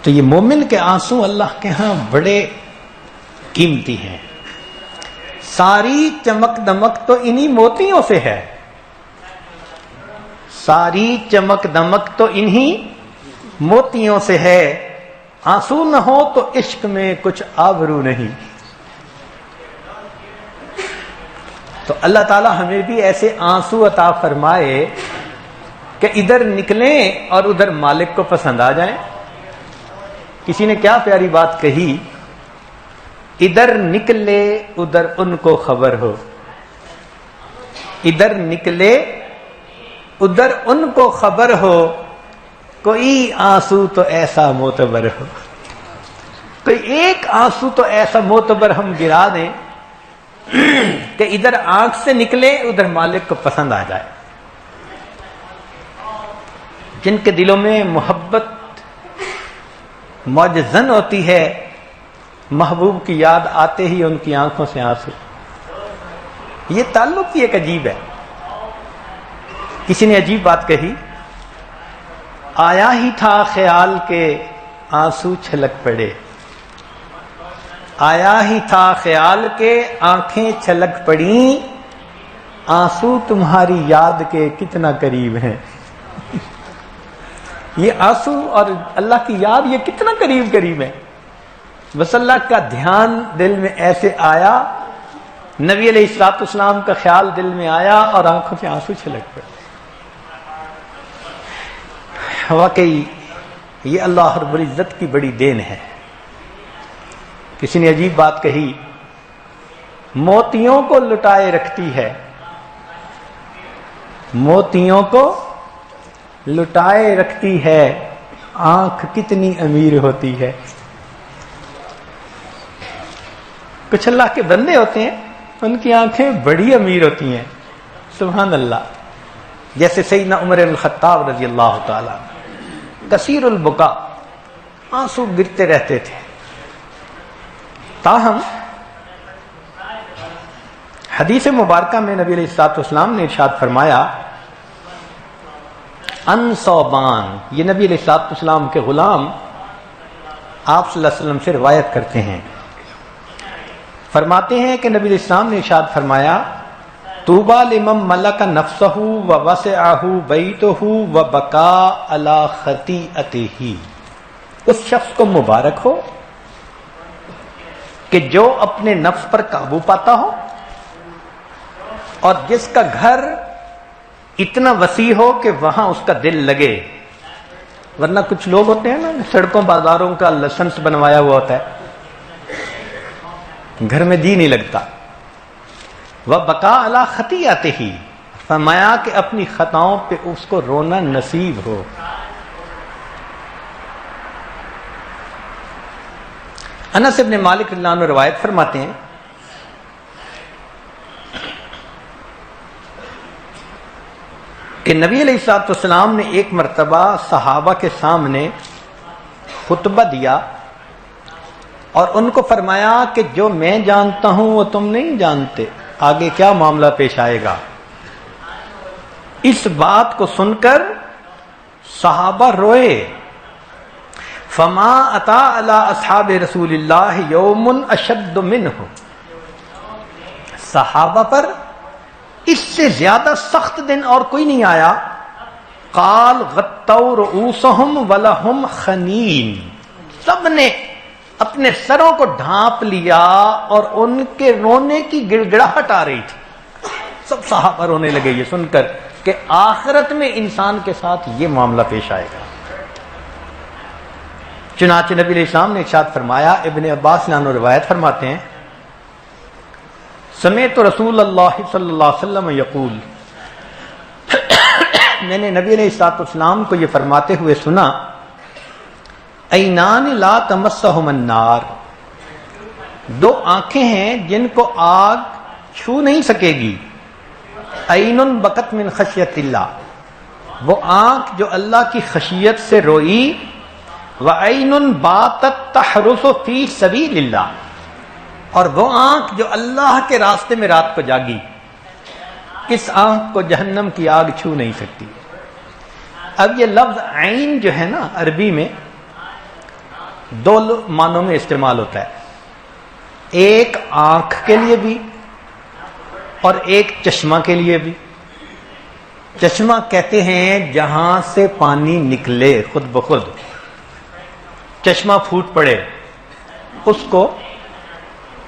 تو یہ مومن کے آنسو اللہ کے ہاں بڑے قیمتی ہیں. ساری چمک دمک تو انہی موتیوں سے ہے، ساری چمک دمک تو انہی موتیوں سے ہے. آنسو نہ ہو تو عشق میں کچھ آبرو نہیں. تو اللہ تعالی ہمیں بھی ایسے آنسو عطا فرمائے کہ ادھر نکلیں اور ادھر مالک کو پسند آ جائیں. کسی نے کیا پیاری بات کہی، ادھر نکلے ادھر ان کو خبر ہو، ادھر نکلے ادھر ان کو خبر ہو، کوئی آنسو تو ایسا معتبر ہو. کوئی ایک آنسو تو ایسا معتبر ہم گرا دیں کہ ادھر آنکھ سے نکلے ادھر مالک کو پسند آ جائے. جن کے دلوں میں محبت موج زن ہوتی ہے، محبوب کی یاد آتے ہی ان کی آنکھوں سے آنسو. یہ تعلق ہی ایک عجیب ہے. کسی نے عجیب بات کہی، آیا ہی تھا خیال کے آنسو چھلک پڑے، آیا ہی تھا خیال کے آنکھیں چھلک پڑیں، آنسو تمہاری یاد کے کتنا قریب ہیں. یہ آنسو اور اللہ کی یاد یہ کتنا قریب قریب ہے. بس اللہ کا دھیان دل میں ایسے آیا، نبی علیہ الصلوۃ والسلام کا خیال دل میں آیا اور آنکھوں سے آنسو چھلک پڑے. واقعی یہ اللہ رب العزت کی بڑی دین ہے. کسی نے عجیب بات کہی، موتیوں کو لٹائے رکھتی ہے، موتیوں کو لٹائے رکھتی ہے، آنکھ کتنی امیر ہوتی ہے. کچھ اللہ کے بندے ہوتے ہیں ان کی آنکھیں بڑی امیر ہوتی ہیں، سبحان اللہ. جیسے سیدنا عمر بن الخطاب رضی اللہ تعالی، کثیر البکا، آنسو گرتے رہتے تھے. تاہم حدیث مبارکہ میں نبی علیہ الصلوۃ والسلام نے ارشاد فرمایا، ان صوبان، یہ نبی علیہ الصلوۃ والسلام کے غلام آپ صلی اللہ علیہ وسلم سے روایت کرتے ہیں، فرماتے ہیں کہ نبی علیہ السلام نے ارشاد فرمایا، طوبی لمن ملک نفسہ ووسعہ بیتہ وبکا علی خطیئتہ. اس شخص کو مبارک ہو کہ جو اپنے نفس پر قابو پاتا ہو اور جس کا گھر اتنا وسیع ہو کہ وہاں اس کا دل لگے. ورنہ کچھ لوگ ہوتے ہیں نا، سڑکوں بازاروں کا لائسنس بنوایا ہوا ہوتا ہے، گھر میں جی نہیں لگتا. وبکا علی خطیئتہ، فرمایا کہ اپنی خطاؤں پہ اس کو رونا نصیب ہو. انس بن مالک رضی اللہ عنہ روایت فرماتے ہیں، کہ نبی علیہ الصلوۃ والسلام نے ایک مرتبہ صحابہ کے سامنے خطبہ دیا اور ان کو فرمایا کہ جو میں جانتا ہوں وہ تم نہیں جانتے، آگے کیا معاملہ پیش آئے گا. اس بات کو سن کر صحابہ روئے. فما اتا علی اصحاب رسول اللہ یوم اشد منہ، صحابہ پر اس سے زیادہ سخت دن اور کوئی نہیں آیا. قال غطوا رؤوسہم ولہم خنین، سب نے اپنے سروں کو ڈھانپ لیا اور ان کے رونے کی گڑگڑاہٹ آ رہی تھی. سب صحابہ رونے لگے یہ سن کر کہ آخرت میں انسان کے ساتھ یہ معاملہ پیش آئے گا. چنانچہ نبی علیہ السلام نے ارشاد فرمایا، ابن عباس عنہ روایت فرماتے ہیں، سمعت رسول اللہ صلی اللہ علیہ وسلم یقول، میں نے نبی علیہ الصلوۃ والسلام کو یہ فرماتے ہوئے سنا، عینان لا تمسہم النار، دو آنکھیں ہیں جن کو آگ چھو نہیں سکے گی. عین بکت من خشیت اللہ، وہ آنکھ جو اللہ کی خشیت سے روئی. وعین باتت تحرس فی سبیل اللہ، اور وہ آنکھ جو اللہ کے راستے میں رات کو جاگی. اس آنکھ کو جہنم کی آگ چھو نہیں سکتی. اب یہ لفظ عین جو ہے نا عربی میں، دو معنوں میں استعمال ہوتا ہے، ایک آنکھ کے لیے بھی اور ایک چشمہ کے لیے بھی۔ چشمہ کہتے ہیں جہاں سے پانی نکلے خود بخود، چشمہ پھوٹ پڑے، اس کو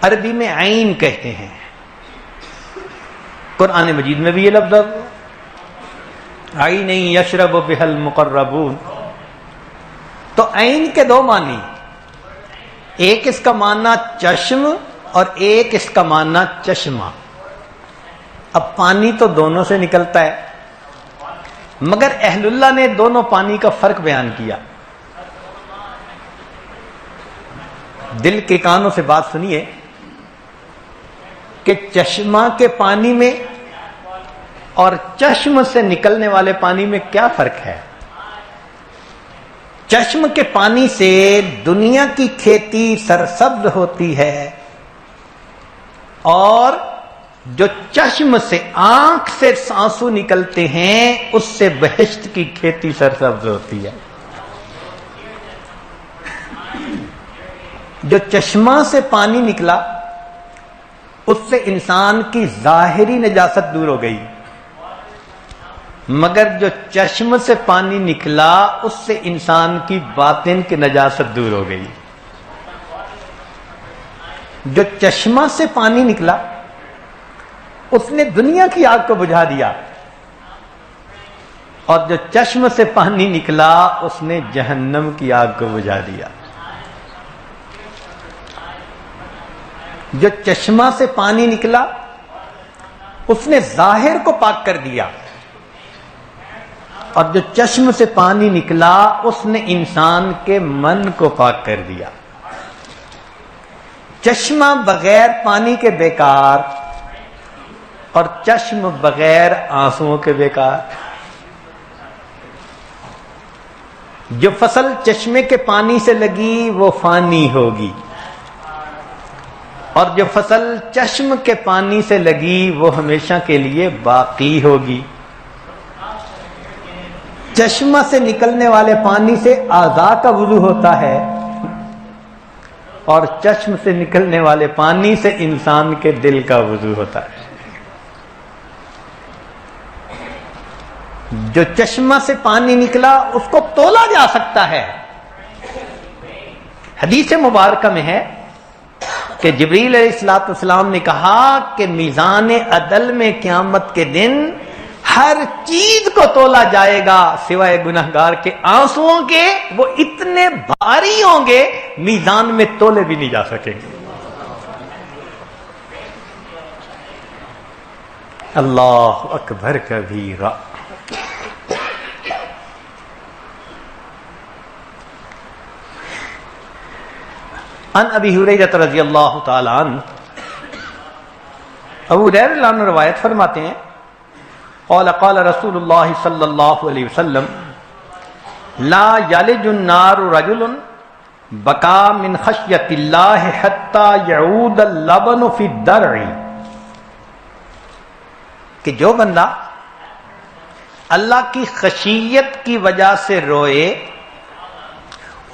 عربی میں عین کہتے ہیں۔ قرآن مجید میں بھی یہ لفظ عین یشرب بها المقربون۔ تو عین کے دو معنی، ایک اس کا معنی چشم اور ایک اس کا معنی چشمہ۔ اب پانی تو دونوں سے نکلتا ہے، مگر اہل اللہ نے دونوں پانی کا فرق بیان کیا۔ دل کے کانوں سے بات سنیے کہ چشمہ کے پانی میں اور چشم سے نکلنے والے پانی میں کیا فرق ہے۔ چشم کے پانی سے دنیا کی کھیتی سرسبز ہوتی ہے، اور جو چشم سے آنکھ سے آنسو نکلتے ہیں اس سے بہشت کی کھیتی سرسبز ہوتی ہے۔ جو چشمہ سے پانی نکلا اس سے انسان کی ظاہری نجاست دور ہو گئی، مگر جو چشم سے پانی نکلا اس سے انسان کی باطن کی نجاست دور ہو گئی۔ جو چشمہ سے پانی نکلا اس نے دنیا کی آگ کو بجھا دیا، اور جو چشم سے پانی نکلا اس نے جہنم کی آگ کو بجھا دیا۔ جو چشمہ سے پانی نکلا اس نے ظاہر کو پاک کر دیا، اور جو چشم سے پانی نکلا اس نے انسان کے من کو پاک کر دیا۔ چشمہ بغیر پانی کے بیکار، اور چشم بغیر آنسوؤں کے بیکار۔ جو فصل چشمے کے پانی سے لگی وہ فانی ہوگی، اور جو فصل چشم کے پانی سے لگی وہ ہمیشہ کے لیے باقی ہوگی۔ چشمہ سے نکلنے والے پانی سے اعضاء کا وضو ہوتا ہے، اور چشم سے نکلنے والے پانی سے انسان کے دل کا وضو ہوتا ہے۔ جو چشمہ سے پانی نکلا اس کو تولا جا سکتا ہے۔ حدیث مبارکہ میں ہے کہ جبریل علیہ الصلوۃ والسلام نے کہا کہ میزان عدل میں قیامت کے دن ہر چیز کو تولا جائے گا سوائے گنہگار کے آنسوؤں کے، وہ اتنے بھاری ہوں گے میزان میں تولے بھی نہیں جا سکیں گے۔ اللہ اکبر کبیرہ۔ ان ابی ہریرہ رضی اللہ تعالی عنہ، ابو ہریرہ رضی اللہ عنہ روایت فرماتے ہیں قال قال رسول اللہ صلی اللہ علیہ وسلم لا یلج النار رجل بکا من خشیت اللہ حتی یعود اللبن فی الدرع، کہ جو بندہ اللہ کی خشیت کی وجہ سے روئے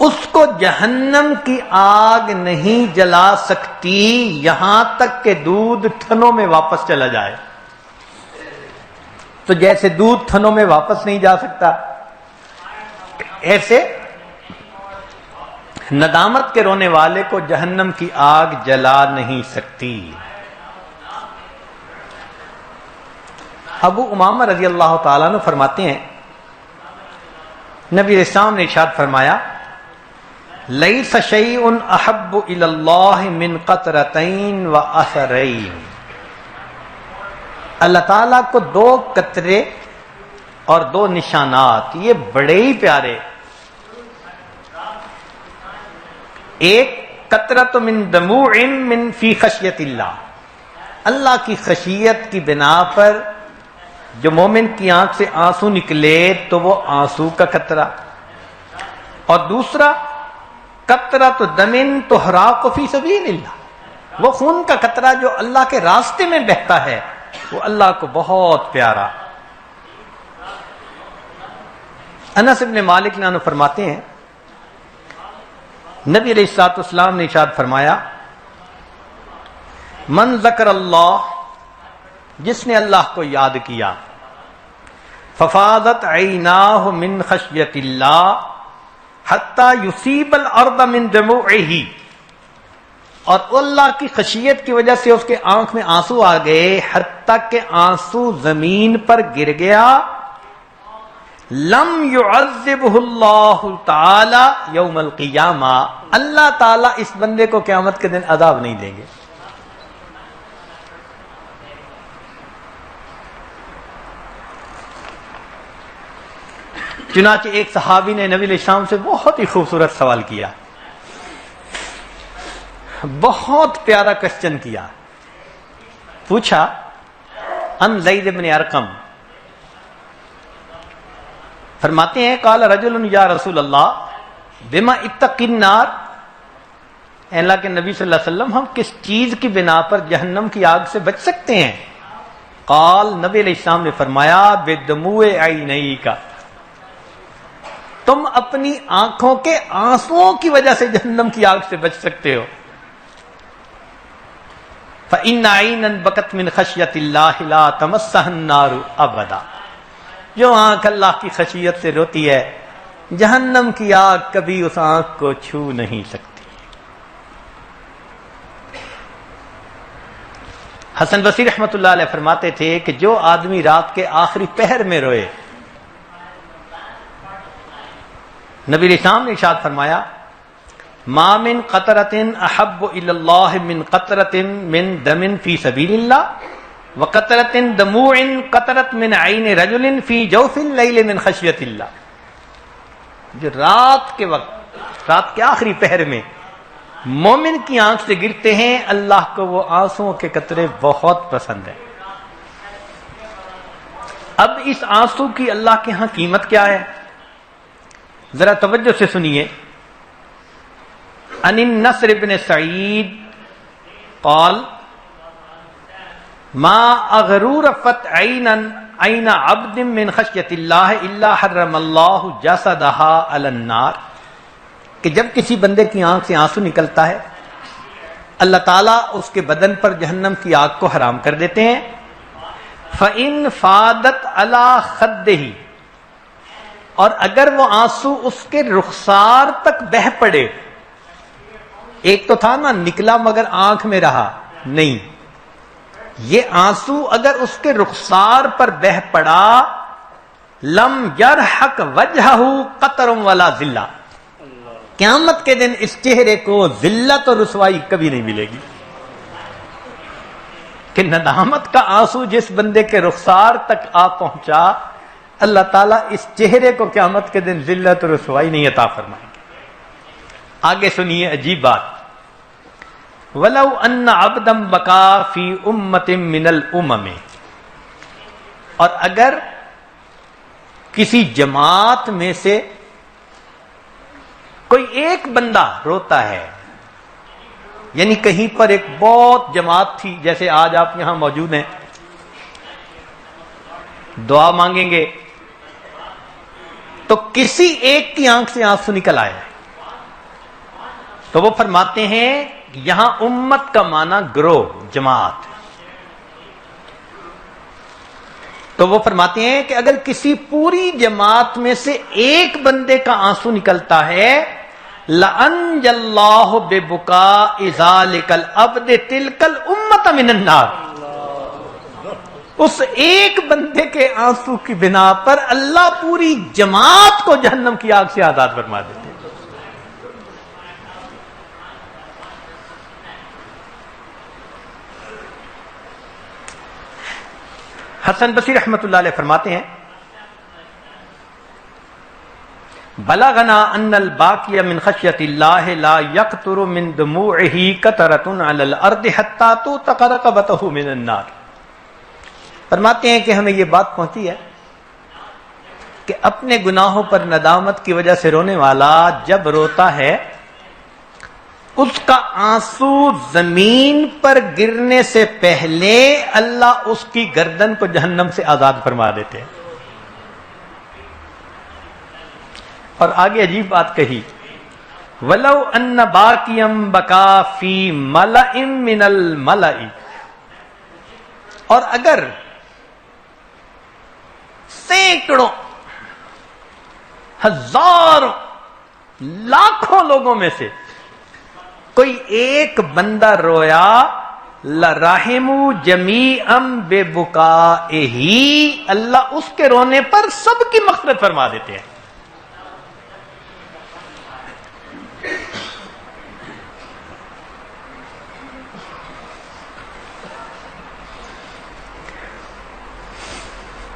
اس کو جہنم کی آگ نہیں جلا سکتی یہاں تک کہ دودھ تھنوں میں واپس چلا جائے۔ تو جیسے دودھ تھنوں میں واپس نہیں جا سکتا، ایسے ندامت کے رونے والے کو جہنم کی آگ جلا نہیں سکتی۔ ابو امامہ رضی اللہ تعالیٰ عنہ فرماتے ہیں نبی اسلام نے ارشاد فرمایا لیس شیء احب الی اللہ من قطرتین و اثرین، اللہ تعالیٰ کو دو قطرے اور دو نشانات یہ بڑے ہی پیارے، ایک قطرۃ من دموع من فی خشیت اللہ، اللہ کی خشیت کی بنا پر جو مومن کی آنکھ سے آنسو نکلے تو وہ آنسو کا قطرہ، اور دوسرا قطرۃ دم تحراق فی سبیل اللہ، وہ خون کا قطرہ جو اللہ کے راستے میں بہتا ہے، وہ اللہ کو بہت پیارا۔ انس بن مالک عنہ فرماتے ہیں نبی علیہ الصلوۃ والسلام نے ارشاد فرمایا من ذکر اللہ، جس نے اللہ کو یاد کیا، ففاضت عیناہ من خشیت اللہ حتی یصیب الارض من دموعہ، اور اللہ کی خشیت کی وجہ سے اس کے آنکھ میں آنسو آ گئے حتیٰ کہ آنسو زمین پر گر گیا، لم يعذبہ اللہ تعالی یوم القیامہ، اللہ تعالی اس بندے کو قیامت کے دن عذاب نہیں دیں گے۔ چنانچہ ایک صحابی نے نبی علیہ السلام سے بہت ہی خوبصورت سوال کیا، بہت پیارا کوسچن کیا، پوچھا ان زید بن ارقم، فرماتے ہیں قال رجل یا رسول اللہ بما اتقی النار، اے اللہ کے نبی صلی اللہ علیہ وسلم ہم کس چیز کی بنا پر جہنم کی آگ سے بچ سکتے ہیں؟ قال، نبی علیہ السلام نے فرمایا بدموع عینیک، تم اپنی آنکھوں کے آنسوؤں کی وجہ سے جہنم کی آگ سے بچ سکتے ہو۔ فإن عینا بکت من خشیت اللہ لا تمسها النار ابدا، جو آنکھ اللہ کی خشیت سے روتی ہے جہنم کی آگ کبھی اس آنکھ کو چھو نہیں سکتی۔ حسن بصری رحمۃ اللہ علیہ فرماتے تھے کہ جو آدمی رات کے آخری پہر میں روئے، نبی علیہ السلام نے ارشاد فرمایا ما من قطرۃ احب الی اللہ من قطرۃ من دم فی سبیل اللہ وقطرۃ دموع قطرت من عین رجل فی جوف اللیل من خشیت اللہ، جو رات کے وقت، رات کے آخری پہر میں مومن کی آنکھ سے گرتے ہیں، اللہ کو وہ آنسوؤں کے قطرے بہت پسند ہیں۔ اب اس آنسو کی اللہ کے ہاں قیمت کیا ہے؟ ذرا توجہ سے سنیے۔ ان النصر بن سعید قال ما اغرورفت عین عبد من خشیت اللہ الا حرم اللہ جسدها علی النار، کہ جب کسی بندے کی آنکھ سے آنسو نکلتا ہے اللہ تعالیٰ اس کے بدن پر جہنم کی آگ کو حرام کر دیتے ہیں۔ فإن فادت علی خدہ، اور اگر وہ آنسو اس کے رخسار تک بہہ پڑے، ایک تو تھا نا نکلا مگر آنکھ میں رہا نہیں، یہ آنسو اگر اس کے رخسار پر بہہ پڑا، لم یرحق وجہہ قطر ولا ذلہ، قیامت کے دن اس چہرے کو ذلت اور رسوائی کبھی نہیں ملے گی۔ کہ ندامت کا آنسو جس بندے کے رخسار تک آ پہنچا، اللہ تعالیٰ اس چہرے کو قیامت کے دن ذلت اور رسوائی نہیں عطا فرمائیں گے۔ آگے سنیے عجیب بات، وَلَوْ أَنَّ عَبْدًا بَكَىٰ فِي أُمَّةٍ مِّنَ الْأُمَمِ، اور اگر کسی جماعت میں سے کوئی ایک بندہ روتا ہے، یعنی کہیں پر ایک بہت جماعت تھی، جیسے آج آپ یہاں موجود ہیں، دعا مانگیں گے تو کسی ایک کی آنکھ سے آنسو نکل آئے، تو وہ فرماتے ہیں یہاں امت کا معنی گروہ، جماعت، تو وہ فرماتے ہیں کہ اگر کسی پوری جماعت میں سے ایک بندے کا آنسو نکلتا ہے، لَأَنْجَ اللَّهُ بِبُكَاءِ ذَلِكَ الْعَبْدِ تِلْكَ الْأُمَّةَ مِنَ النَّارِ، اس ایک بندے کے آنسو کی بنا پر اللہ پوری جماعت کو جہنم کی آگ سے آزاد فرما دیتے ہیں۔ حسن بصری رحمۃ اللہ علیہ فرماتے ہیں بلغنا ان الباقی من خشیت اللہ لا یقطر من دموعہ قطرۃ علی الارض حتی توثق رقبتہ من النار، فرماتے ہیں کہ ہمیں یہ بات پہنچی ہے کہ اپنے گناہوں پر ندامت کی وجہ سے رونے والا جب روتا ہے، اس کا آنسو زمین پر گرنے سے پہلے اللہ اس کی گردن کو جہنم سے آزاد فرما دیتے ہیں۔ اور آگے عجیب بات کہی، ولو ان باقیم بقا فی ملأ من الملأ، اور اگر سینکڑوں ہزاروں لاکھوں لوگوں میں سے کوئی ایک بندہ رویا، لرحموا جمیعا ببکائہ، اللہ اس کے رونے پر سب کی مغفرت فرما دیتے ہیں۔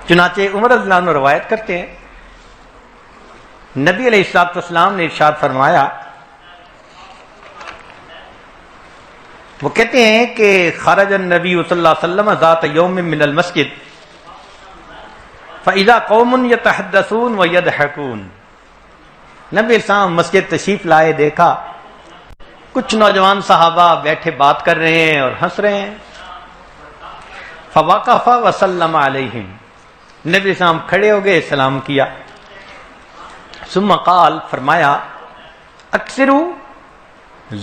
چنانچہ عمر رضی اللہ عنہ روایت کرتے ہیں، نبی علیہ الصلوۃ والسلام نے ارشاد فرمایا، وہ کہتے ہیں کہ خرج النبی صلی اللہ علیہ وسلم ذات یوم من المسجد فاذا قوم یتحدثون ویضحکون، نبی السلام مسجد تشریف لائے، دیکھا کچھ نوجوان صحابہ بیٹھے بات کر رہے ہیں اور ہنس رہے ہیں۔ فوقف وسلم علیہم، نبی السلام کھڑے ہو گئے، سلام کیا۔ ثم قال، فرمایا، اکثروا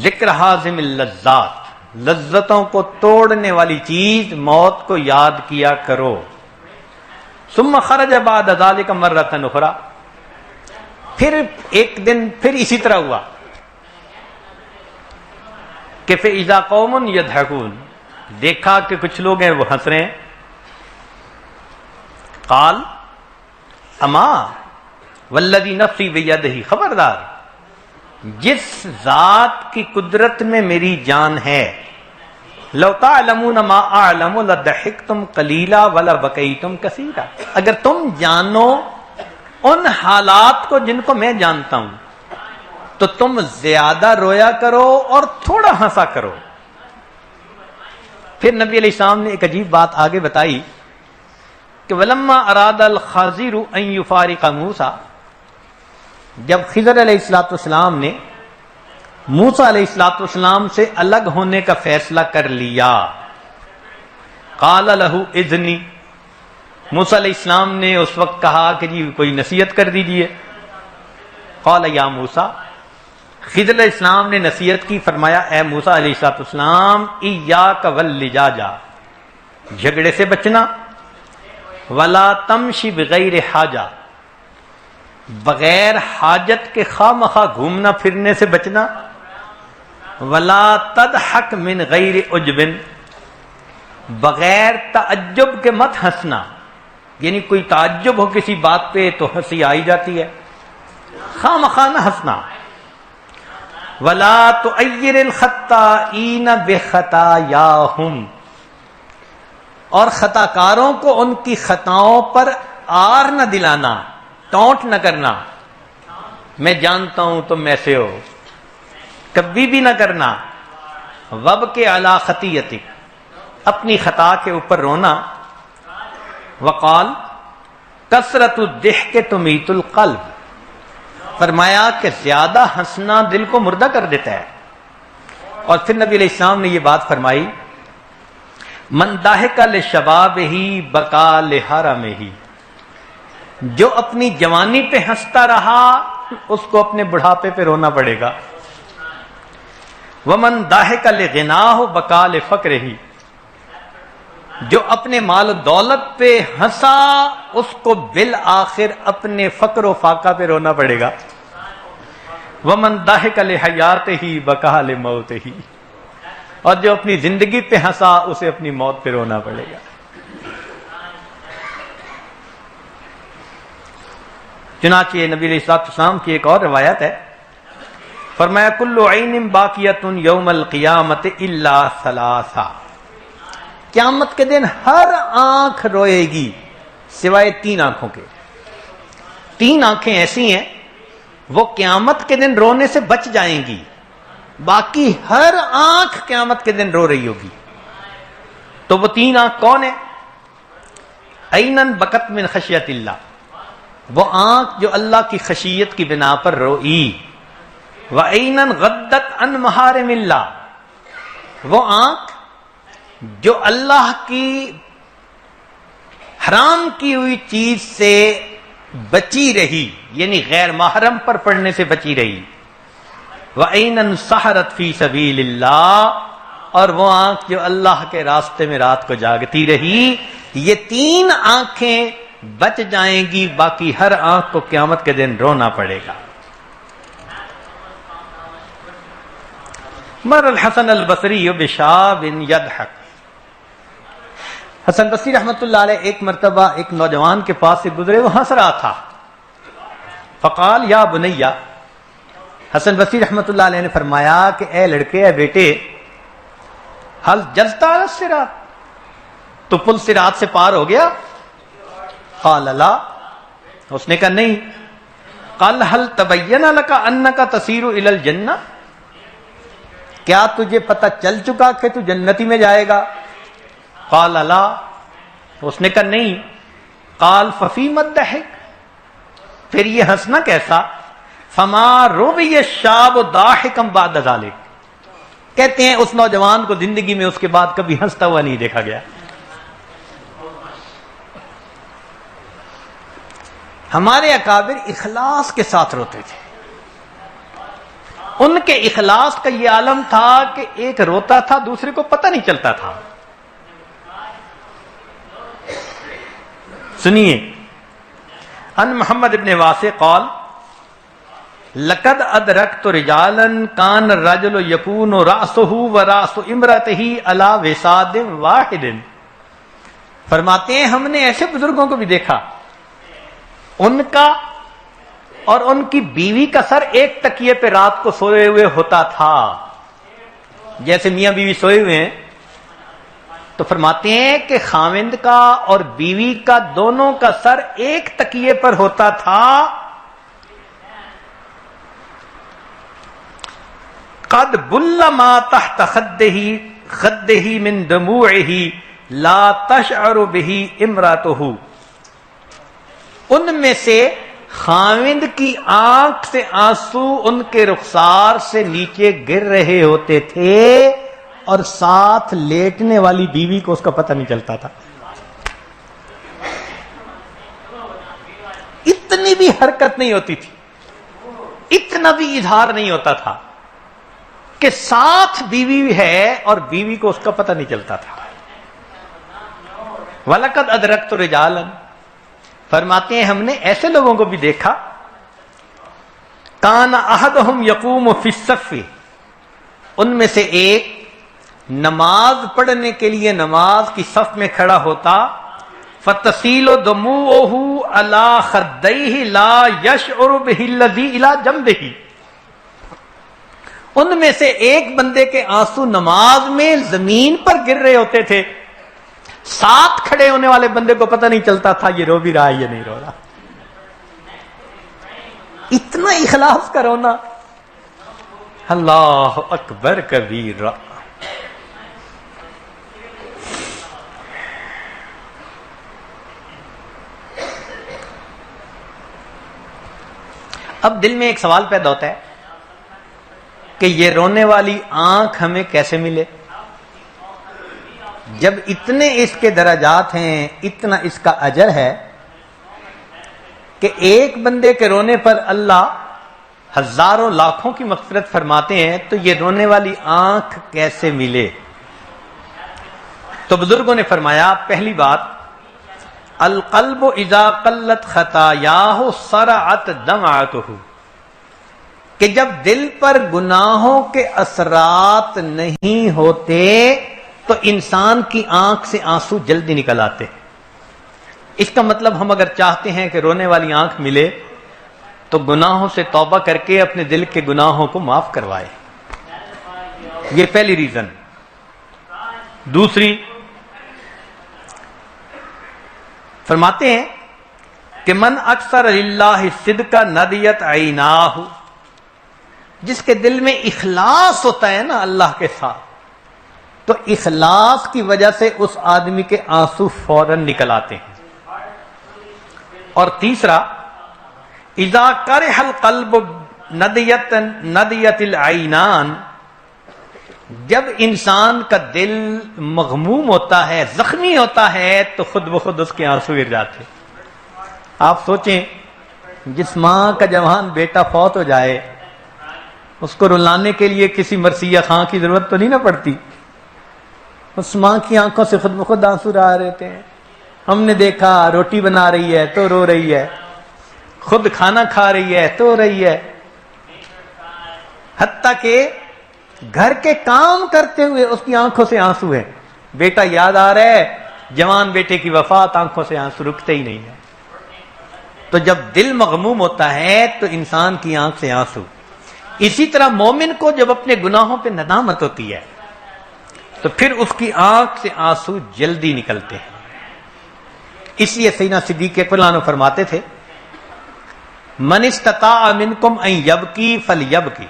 ذکر حازم اللذات، لذتوں کو توڑنے والی چیز موت کو یاد کیا کرو۔ ثم خرج بعد ذلك مرة اخرى، پھر ایک دن پھر اسی طرح ہوا کہ فاذا قوم يضحكون، دیکھا کہ کچھ لوگ ہیں وہ ہنس رہے ہیں۔ قال اما والذی نفسی بیدہ، خبردار جس ذات کی قدرت میں میری جان ہے، لو تعلمون ما اعلم لضحکتم قلیلا ولبکیتم کثیرا، اگر تم جانو ان حالات کو جن کو میں جانتا ہوں تو تم زیادہ رویا کرو اور تھوڑا ہنسا کرو۔ پھر نبی علیہ السلام نے ایک عجیب بات آگے بتائی کہ ولما اراد الخضر ان یفارق موسیٰ، جب خضر علیہ السلام نے موسیٰ علیہ السلام سے الگ ہونے کا فیصلہ کر لیا، قال له اذنی، موسیٰ علیہ السلام نے اس وقت کہا کہ جی کوئی نصیحت کر دیجئے۔ قال یا موسیٰ، خضر علیہ السلام نے نصیحت کی، فرمایا اے موسیٰ علیہ السلام، ایاک واللجاجہ، جھگڑے سے بچنا، ولا تمشی بغیر حاجہ، بغیر حاجت کے خواہ مخواہ گھومنا پھرنے سے بچنا، ولا تضحک من غیر عجب، بغیر تعجب کے مت ہنسنا، یعنی کوئی تعجب ہو کسی بات پہ تو ہنسی آئی جاتی ہے، خواہ مخواہ نہ ہنسنا، ولا تعیر الخطائین بخطایاہم، اور خطا کاروں کو ان کی خطاؤں پر آر نہ دلانا، ٹونٹ نہ کرنا، میں جانتا ہوں تم ایسے ہو، کبھی بھی نہ کرنا۔ وابکی علی خطیئتک، اپنی خطا کے اوپر رونا۔ وقال کثرت الضحک تمیت القلب، فرمایا کہ زیادہ ہنسنا دل کو مردہ کر دیتا ہے۔ اور پھر نبی علیہ السلام نے یہ بات فرمائی، من ضحک لشبابہ بقا لحرمہ، جو اپنی جوانی پہ ہنستا رہا اس کو اپنے بڑھاپے پہ رونا پڑے گا۔ ومن ضحک لغناہ بقا لفقرہ، جو اپنے مال و دولت پہ ہنسا اس کو بالآخر اپنے فقر و فاقہ پہ رونا پڑے گا۔ ومن ضحک لحیاتہ بقا لموتہ، اور جو اپنی زندگی پہ ہنسا اسے اپنی موت پہ رونا پڑے گا۔ چنانچہ نبی علیہ السلام کی ایک اور روایت ہے، فرمایا کل عین باقیۃ یوم القیامت الا ثلاثہ، قیامت کے دن ہر آنکھ روئے گی سوائے تین آنکھوں کے۔ تین آنکھیں ایسی ہیں وہ قیامت کے دن رونے سے بچ جائیں گی، باقی ہر آنکھ قیامت کے دن رو رہی ہوگی۔ تو وہ تین آنکھ کون ہیں؟ عینن بکت من خشیت اللہ، وہ آنکھ جو اللہ کی خشیت کی بنا پر روئی، وعینن غدت عن محارم اللہ، وہ آنکھ جو اللہ کی حرام کی ہوئی چیز سے بچی رہی، یعنی غیر محرم پر پڑنے سے بچی رہی۔ وَعَيْنًا سَحَرَتْ فِي سَبِيلِ اللَّهِ، اور وہ آنکھ جو اللہ کے راستے میں رات کو جاگتی رہی. یہ 3 آنکھیں بچ جائیں گی، باقی ہر آنکھ کو قیامت کے دن رونا پڑے گا. مر الحسن البصری بشاب یضحک. حسن بصری رحمۃ اللہ علیہ ایک مرتبہ ایک نوجوان کے پاس سے گزرے، وہ ہنس رہا تھا. فقال یا بنیا، حسن بصری رحمۃ اللہ علیہ نے فرمایا کہ اے لڑکے، اے بیٹے، حل جلتا علی الصراط، تو پل صراط سے پار ہو گیا؟ قال لا، اس نے کہا نہیں. قال هل تبین لك انك تسیر الى الجنہ، کیا تجھے پتہ چل چکا کہ تو جنتی میں جائے گا؟ قال لا، اس نے کہا نہیں. قال ففیم الضحک، پھر یہ ہنسنا کیسا؟ فما روی الشاب ضاحکا بعد ذلک، کہتے ہیں اس نوجوان کو زندگی میں اس کے بعد کبھی ہنستا ہوا نہیں دیکھا گیا. ہمارے اکابر اخلاص کے ساتھ روتے تھے. ان کے اخلاص کا یہ عالم تھا کہ ایک روتا تھا دوسرے کو پتہ نہیں چلتا تھا. سنیے، ان محمد ابن واسع قال لقد ادرکت رجالا کان الرجل یکون رأسه ورأس امرأته علی وساد واحد. فرماتے ہیں ہم نے ایسے بزرگوں کو بھی دیکھا، ان کا اور ان کی بیوی کا سر ایک تکیے پہ رات کو سوئے ہوئے ہوتا تھا. جیسے میاں بیوی سوئے ہوئے ہیں تو فرماتے ہیں کہ خاوند کا اور بیوی کا دونوں کا سر ایک تکیے پر ہوتا تھا. قد بل ما تحت خده من دموعه لا تشعر به امراته. ان میں سے خاوند کی آنکھ سے آنسو ان کے رخسار سے نیچے گر رہے ہوتے تھے اور ساتھ لیٹنے والی بیوی کو اس کا پتہ نہیں چلتا تھا. اتنی بھی حرکت نہیں ہوتی تھی، اتنا بھی اظہار نہیں ہوتا تھا کہ ساتھ بیوی ہے اور بیوی کو اس کا پتہ نہیں چلتا تھا. وَلَقَدْ أَدْرَكْتُ رِجَالًا، فرماتے ہیں ہم نے ایسے لوگوں کو بھی دیکھا. کان احدہم یقوم فی الصف، ان میں سے ایک نماز پڑھنے کے لیے نماز کی صف میں کھڑا ہوتا. فتسیل دموعہ علی خدیہ لا یشعر بہ الذی الی جنبہ. ان میں سے ایک بندے کے آنسو نماز میں زمین پر گر رہے ہوتے تھے، ساتھ کھڑے ہونے والے بندے کو پتہ نہیں چلتا تھا یہ رو بھی رہا ہے یہ نہیں رو رہا. اتنا اخلاص کا رونا. اللہ اکبر کبیرہ. اب دل میں ایک سوال پیدا ہوتا ہے کہ یہ رونے والی آنکھ ہمیں کیسے ملے؟ جب اتنے اس کے درجات ہیں، اتنا اس کا اجر ہے کہ ایک بندے کے رونے پر اللہ ہزاروں لاکھوں کی مغفرت فرماتے ہیں، تو یہ رونے والی آنکھ کیسے ملے؟ تو بزرگوں نے فرمایا، پہلی بات، القلب اذا قلت خطایاہ سرعت دمعتہ، کہ جب دل پر گناہوں کے اثرات نہیں ہوتے تو انسان کی آنکھ سے آنسو جلدی نکل آتے. اس کا مطلب ہم اگر چاہتے ہیں کہ رونے والی آنکھ ملے تو گناہوں سے توبہ کر کے اپنے دل کے گناہوں کو معاف کروائے. یہ پہلی ریزن. دوسری، فرماتے ہیں کہ من اکثر للہ صدق ندیت عیناہ، جس کے دل میں اخلاص ہوتا ہے نا اللہ کے ساتھ، تو اخلاص کی وجہ سے اس آدمی کے آنسو فوراً نکل آتے ہیں. اور تیسرا، اذا کرہ القلب ندیت العینان، جب انسان کا دل مغموم ہوتا ہے، زخمی ہوتا ہے، تو خود بخود اس کے آنسو گر جاتے. آپ سوچیں، جس ماں کا جوان بیٹا فوت ہو جائے اس کو رلانے کے لیے کسی مرثیہ خاں کی ضرورت تو نہیں نہ پڑتی. اس ماں کی آنکھوں سے خود بخود آنسو آ رہتے ہیں. ہم نے دیکھا روٹی بنا رہی ہے تو رو رہی ہے, خود کھانا کھا رہی ہے تو رہی ہے, حتیٰ کہ گھر کے کام کرتے ہوئے اس کی آنکھوں سے آنسو ہے. بیٹا یاد آ رہا ہے, جوان بیٹے کی وفات, آنکھوں سے آنسو رکتے ہی نہیں ہے. تو جب دل مغموم ہوتا ہے تو انسان کی آنکھ سے آنسو. اسی طرح مومن کو جب اپنے گناہوں پہ ندامت ہوتی ہے تو پھر اس کی آنکھ سے آنسو جلدی نکلتے ہیں. اس لیے سیدنا صدیق اکبر عنہ فرماتے تھے, من استطاع منکم ان یبکی فلیبکی,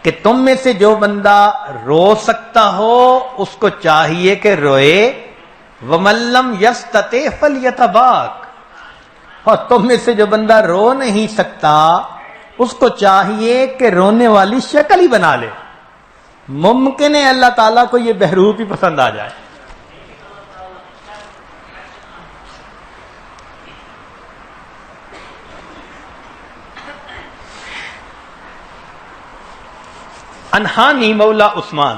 کہ تم میں سے جو بندہ رو سکتا ہو اس کو چاہیے کہ روئے, ومن لم یستطع فلیتباک, اور تم میں سے جو بندہ رو نہیں سکتا اس کو چاہیے کہ رونے والی شکل ہی بنا لے. ممکن ہے اللہ تعالیٰ کو یہ بہروپ ہی پسند آ جائے. انہانی مولا عثمان,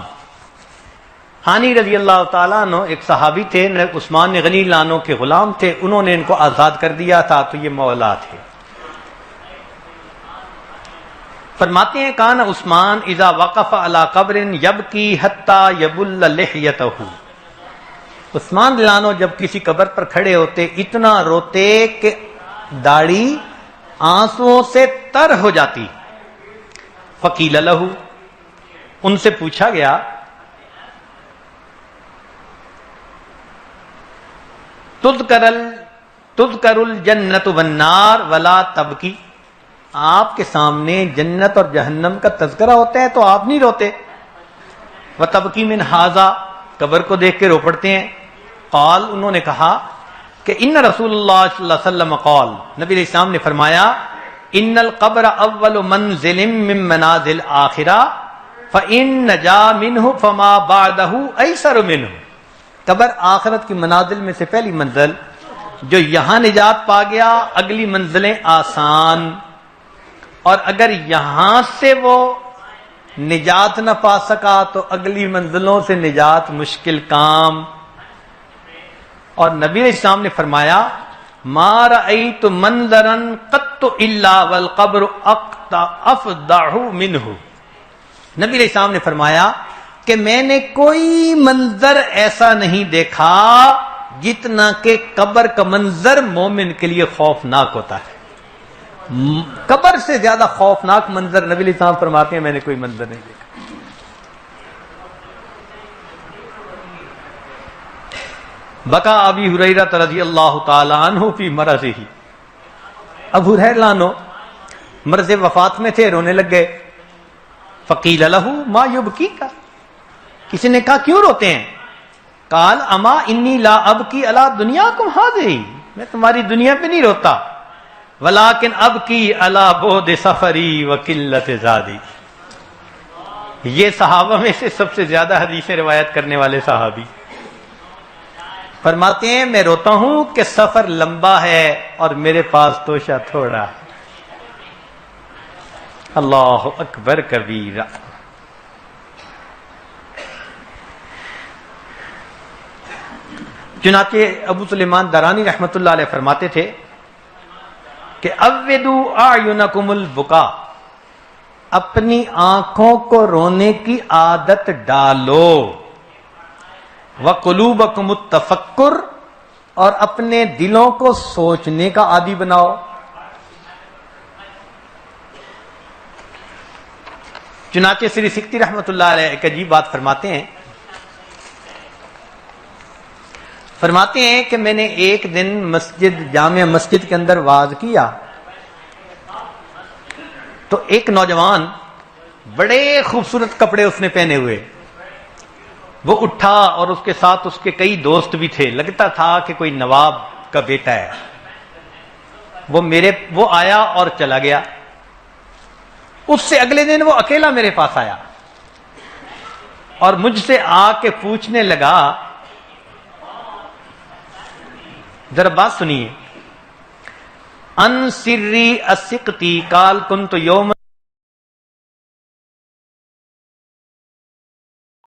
ہانی رضی اللہ تعالیٰ عنہ ایک صحابی تھے, عثمان غنی لانو کے غلام تھے, انہوں نے ان کو آزاد کر دیا تھا تو یہ مولا تھے. فرماتے ہیں کان عثمان اذا وقف علی قبر یبکی حتی یبل لحیتہ, عثمان لانو جب کسی قبر پر کھڑے ہوتے اتنا روتے کہ داڑھی آنسوؤں سے تر ہو جاتی. فقیل لہ, ان سے پوچھا گیا تذکر الجنت والنار ولا تبکی, آپ کے سامنے جنت اور جہنم کا تذکرہ ہوتا ہے تو آپ نہیں روتے. وتبکی من ھذا, قبر کو دیکھ کے رو پڑتے ہیں. قال, انہوں نے کہا کہ ان رسول اللہ صلی اللہ علیہ وسلم قال, نبی علیہ السلام نے فرمایا, ان القبر اول منزل من منازل آخرہ فإن نجا منہ فما بعدہ ایسر منہ, قبر آخرت کی منازل میں سے پہلی منزل, جو یہاں نجات پا گیا اگلی منزلیں آسان, اور اگر یہاں سے وہ نجات نہ پا سکا تو اگلی منزلوں سے نجات مشکل کام. اور نبی علیہ السلام نے فرمایا, ما رأیت منظرا قط الا والقبر افضع منہ, نبی علیہ السلام نے فرمایا کہ میں نے کوئی منظر ایسا نہیں دیکھا جتنا کہ قبر کا منظر مومن کے لیے خوفناک ہوتا ہے. قبر سے زیادہ خوفناک منظر نبی علیہ السلام فرماتے ہیں میں نے کوئی منظر نہیں دیکھا. بقا ابی ہریرہ رضی اللہ تعالی عنہ فی مرضہ, ابو ہریرہ عنہ مرض وفات میں تھے, رونے لگ گئے. فقیل لہ ما یبکیک, کسی نے کہا کیوں روتے ہیں؟ قال اما انی لا ابکی علی دنیاکم ھذہ, میں تمہاری دنیا پہ نہیں روتا, ولیکن ابکی علی بعد سفری وقلت زادی. یہ صحابہ میں سے سب سے زیادہ حدیثیں روایت کرنے والے صحابی فرماتے ہیں میں روتا ہوں کہ سفر لمبا ہے اور میرے پاس توشہ تھوڑا ہے. اللہ اکبر کبیرہ. چنانچہ ابو سلیمان درانی رحمۃ اللہ علیہ فرماتے تھے کہ اودو اعینکم البکا, اپنی آنکھوں کو رونے کی عادت ڈالو, وقلوبکم التفکر, اور اپنے دلوں کو سوچنے کا عادی بناؤ. چنانچہ سری سکتی رحمۃ اللہ علیہ ایک عجیب بات فرماتے ہیں, فرماتے ہیں کہ میں نے ایک دن جامع مسجد کے اندر وعظ کیا تو ایک نوجوان بڑے خوبصورت کپڑے اس نے پہنے ہوئے, وہ اٹھا اور اس کے ساتھ اس کے کئی دوست بھی تھے, لگتا تھا کہ کوئی نواب کا بیٹا ہے. وہ آیا اور چلا گیا. اس سے اگلے دن وہ اکیلا میرے پاس آیا اور مجھ سے آ کے پوچھنے لگا, ذرا بات سنیے, ان سری اسقتی قال کنت یوم